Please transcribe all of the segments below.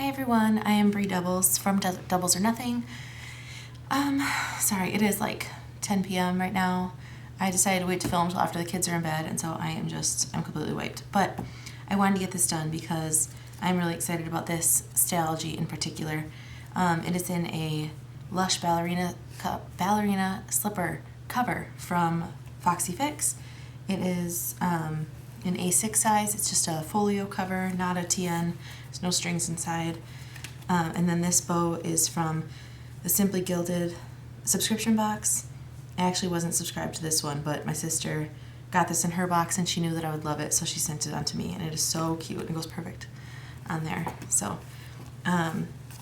Hi everyone, I am Briedubbels from Doubles or Nothing. Sorry, it is like 10 p.m. right now. I decided to wait to film until after the kids are in bed, and so I'm completely wiped. But I wanted to get this done because I'm really excited about this Stalogy in particular. It is in a Lush ballerina slipper cover from Foxy Fix. It is an A6 size. It's just a folio cover, not a TN. There's no strings inside. And then this bow is from the Simply Gilded subscription box. I actually wasn't subscribed to this one, but my sister got this in her box and she knew that I would love it, so she sent it on to me, and it is so cute. It goes perfect on there. So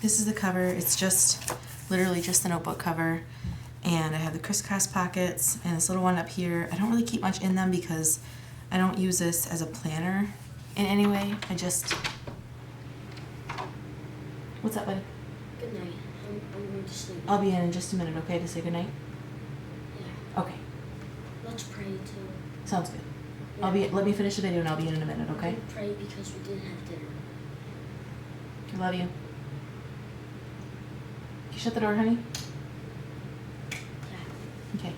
this is the cover. It's just literally just the notebook cover, and I have the crisscross pockets and this little one up here. I don't really keep much in them because I don't use this as a planner in any way. What's up, buddy? Good night. I'm going to sleep. I'll be in just a minute, okay, to say goodnight? Yeah. Okay. Let's pray too. Sounds good. Yeah. Let me finish the video and I'll be in a minute, okay? Pray because we didn't have dinner. I love you. Can you shut the door, honey? Yeah. Okay.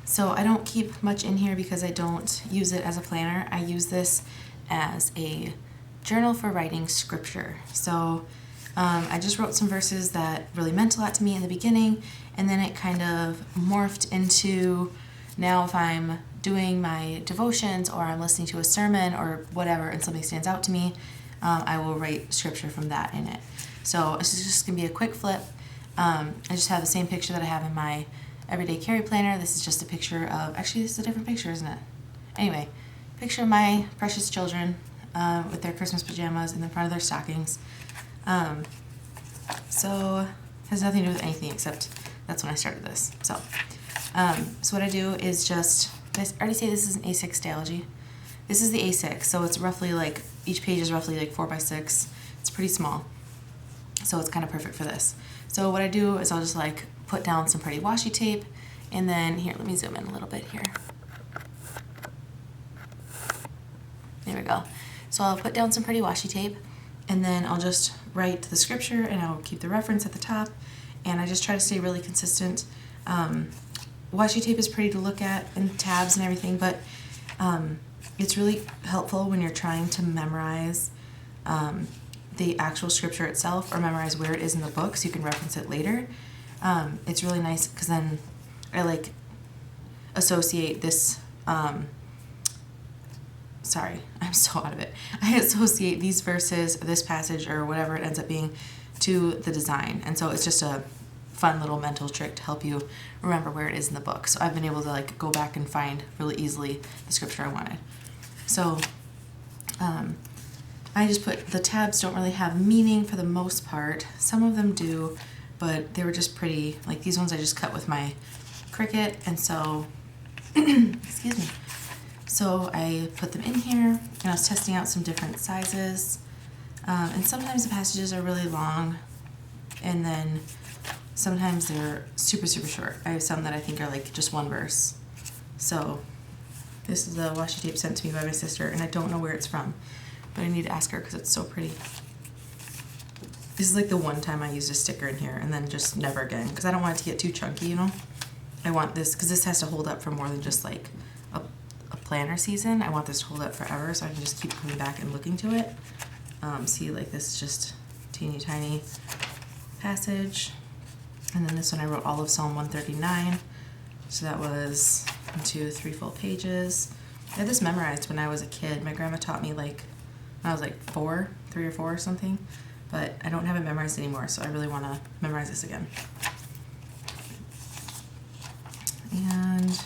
So I don't keep much in here because I don't use it as a planner. I use this as a journal for writing scripture. So I just wrote some verses that really meant a lot to me in the beginning, and then it kind of morphed into, now if I'm doing my devotions or I'm listening to a sermon or whatever and something stands out to me, I will write scripture from that in it. So this is just going to be a quick flip. I just have the same picture that I have in my everyday carry planner. This is just a picture of, actually this is a different picture, isn't it? Anyway, picture of my precious children with their Christmas pajamas in the front of their stockings. So has nothing to do with anything except that's when I started this. So what I do is just, did I already say this is an A6 Stalogy? This is the A6, so it's roughly like, each page is roughly like 4x6. It's pretty small, so it's kind of perfect for this. So what I do is I'll just like put down some pretty washi tape, and then here, let me zoom in a little bit here. There we go. So I'll put down some pretty washi tape, and then I'll just write the scripture, and I'll keep the reference at the top, and I just try to stay really consistent. Washi tape is pretty to look at, and tabs and everything, but it's really helpful when you're trying to memorize the actual scripture itself, or memorize where it is in the book so you can reference it later. It's really nice because then I like associate this, sorry, I'm so out of it. I associate these verses, this passage, or whatever it ends up being, to the design. And so it's just a fun little mental trick to help you remember where it is in the book. So I've been able to like go back and find really easily the scripture I wanted. So I just put, the tabs don't really have meaning for the most part. Some of them do, but they were just pretty, like these ones I just cut with my Cricut, and so, excuse me. So I put them in here, and I was testing out some different sizes. And sometimes the passages are really long, and then sometimes they're super, super short. I have some that I think are like just one verse. So this is the washi tape sent to me by my sister, and I don't know where it's from, but I need to ask her because it's so pretty. This is like the one time I used a sticker in here, and then just never again, because I don't want it to get too chunky, you know? I want this, because this has to hold up for more than just like a planner season. I want this to hold up forever, so I can just keep coming back and looking to it. See, like this is just teeny tiny passage. And then this one I wrote all of Psalm 139. So that was 1, 2, 3 full pages. I had this memorized when I was a kid. My grandma taught me like when I was like 3 or 4 or something. But I don't have it memorized anymore, so I really want to memorize this again. And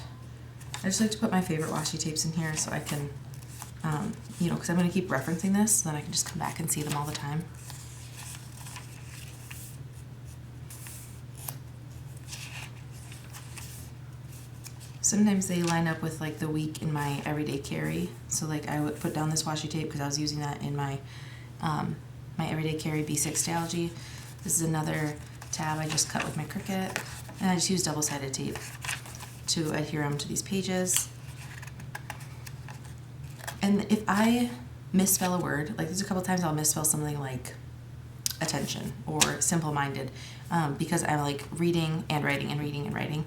I just like to put my favorite washi tapes in here so I can, you know, because I'm going to keep referencing this, so then I can just come back and see them all the time. Sometimes they line up with like the week in my everyday carry. So like I would put down this washi tape because I was using that in my my everyday carry B6 Stalogy. This is another tab I just cut with my Cricut, and I just use double-sided tape to adhere them to these pages. And if I misspell a word, like there's a couple times I'll misspell something like attention or simple-minded, because I'm like reading and writing and reading and writing.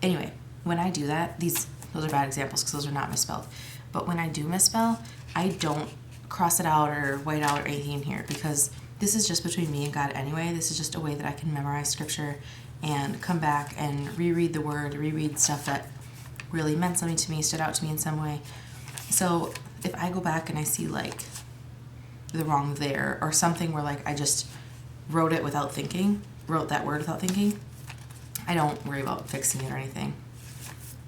Anyway, when I do that, those are bad examples because those are not misspelled. But when I do misspell, I don't cross it out or white out or anything in here, because this is just between me and God anyway. This is just a way that I can memorize scripture and come back and reread the word, reread stuff that really meant something to me, stood out to me in some way. So if I go back and I see like the wrong there or something where like I just wrote that word without thinking, I don't worry about fixing it or anything.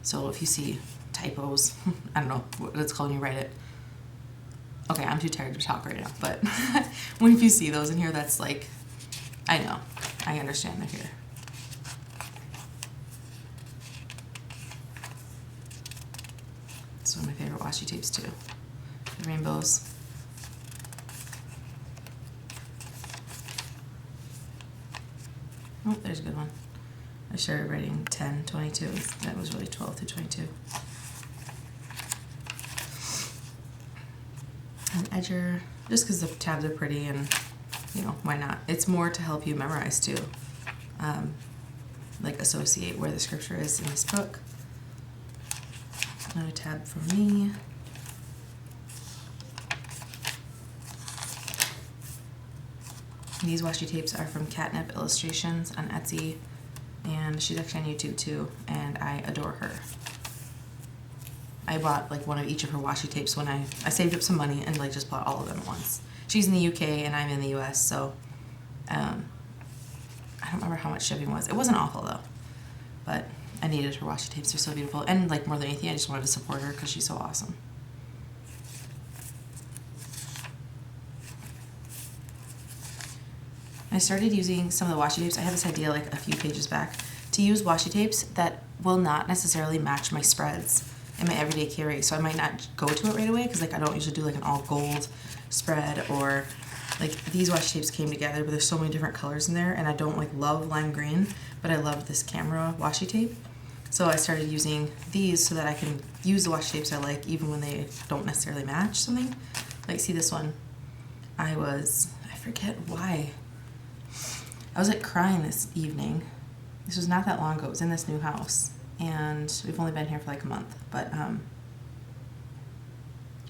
So if you see typos, I don't know what it's called when you write it. Okay, I'm too tired to talk right now, but if you see those in here, that's like, I know, I understand they're here. It's one of my favorite washi tapes too. The rainbows. Oh, there's a good one. I started writing 10, 22. That was really 12 through 22. An edger, just because the tabs are pretty and, why not? It's more to help you memorize too. Like associate where the scripture is in this book. Another tab for me. These washi tapes are from Catnip Illustrations on Etsy, and she's actually on YouTube too, and I adore her. I bought like one of each of her washi tapes when I saved up some money and like just bought all of them at once. She's in the UK and I'm in the US, so I don't remember how much shipping was. It wasn't awful though, but I needed her washi tapes. They're so beautiful, and like more than anything, I just wanted to support her because she's so awesome. I started using some of the washi tapes. I had this idea like a few pages back to use washi tapes that will not necessarily match my spreads in my everyday carry. So I might not go to it right away because like I don't usually do like an all gold spread, or like these washi tapes came together, but there's so many different colors in there, and I don't like love lime green, but I love this camera washi tape. So I started using these so that I can use the washi tapes I like even when they don't necessarily match something. Like see this one, I forget why. I was like crying this evening. This was not that long ago. It was in this new house, and we've only been here for like a month. But and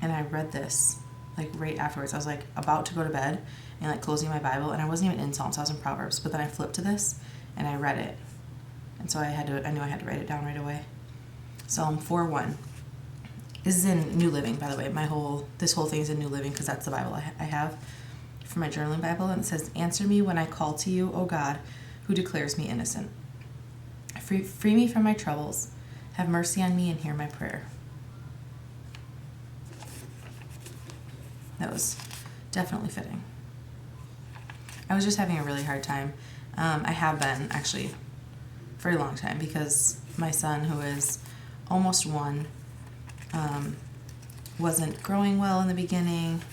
I read this like right afterwards. I was like about to go to bed and like closing my Bible, and I wasn't even in Psalms. I was in Proverbs. But then I flipped to this and I read it, and so I knew I had to write it down right away. Psalm 4:1. This is in New Living, by the way. This whole thing is in New Living because that's the Bible I have for my journaling Bible, and it says, "Answer me when I call to you, O God, who declares me innocent. Free me from my troubles. Have mercy on me and hear my prayer." That was definitely fitting. I was just having a really hard time. I have been, actually, for a long time, because my son, who is almost 1, wasn't growing well in the beginning.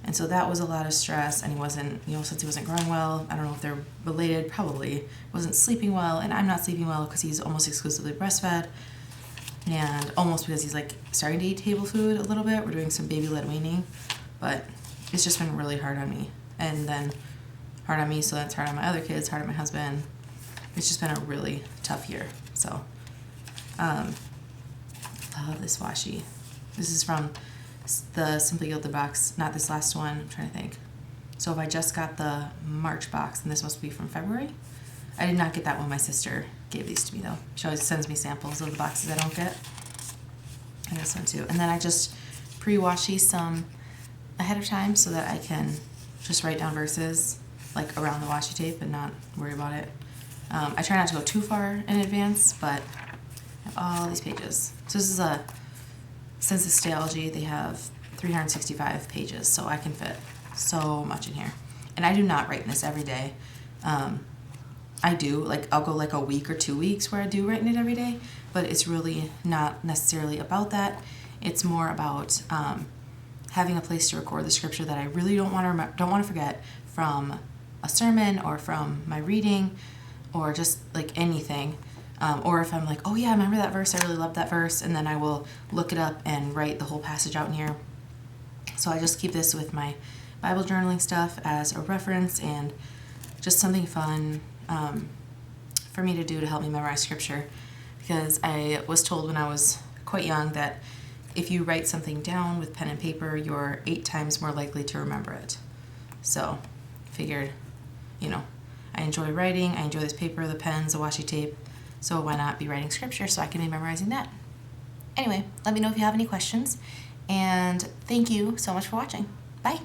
And so that was a lot of stress, and he wasn't, since he wasn't growing well, I don't know if they're related, probably, wasn't sleeping well, and I'm not sleeping well because he's almost exclusively breastfed, and almost because he's like starting to eat table food a little bit. We're doing some baby-led weaning, but it's just been really hard on me, and then hard on me, so that's hard on my other kids, hard on my husband. It's just been a really tough year, so love this washi. This is from the Simply Gilded box, not this last one. I'm trying to think. So if I just got the March box, then this must be from February. I did not get that one. My sister gave these to me though. She always sends me samples of the boxes I don't get. And this one too. And then I just pre-washi some ahead of time so that I can just write down verses like around the washi tape and not worry about it. I try not to go too far in advance, but I have all these pages. So this is since it's Stalogy, they have 365 pages, so I can fit so much in here. And I do not write in this every day. I do, I'll go like a week or 2 weeks where I do write in it every day, but it's really not necessarily about that. It's more about having a place to record the scripture that I really don't want to forget from a sermon or from my reading or just like anything. Or if I'm like, oh yeah, I remember that verse, I really love that verse, and then I will look it up and write the whole passage out in here. So I just keep this with my Bible journaling stuff as a reference and just something fun for me to do to help me memorize scripture, because I was told when I was quite young that if you write something down with pen and paper, you're 8 times more likely to remember it. So figured, you know, I enjoy writing, I enjoy this paper, the pens, the washi tape, so why not be writing scripture so I can be memorizing that. Anyway, let me know if you have any questions, and thank you so much for watching. Bye.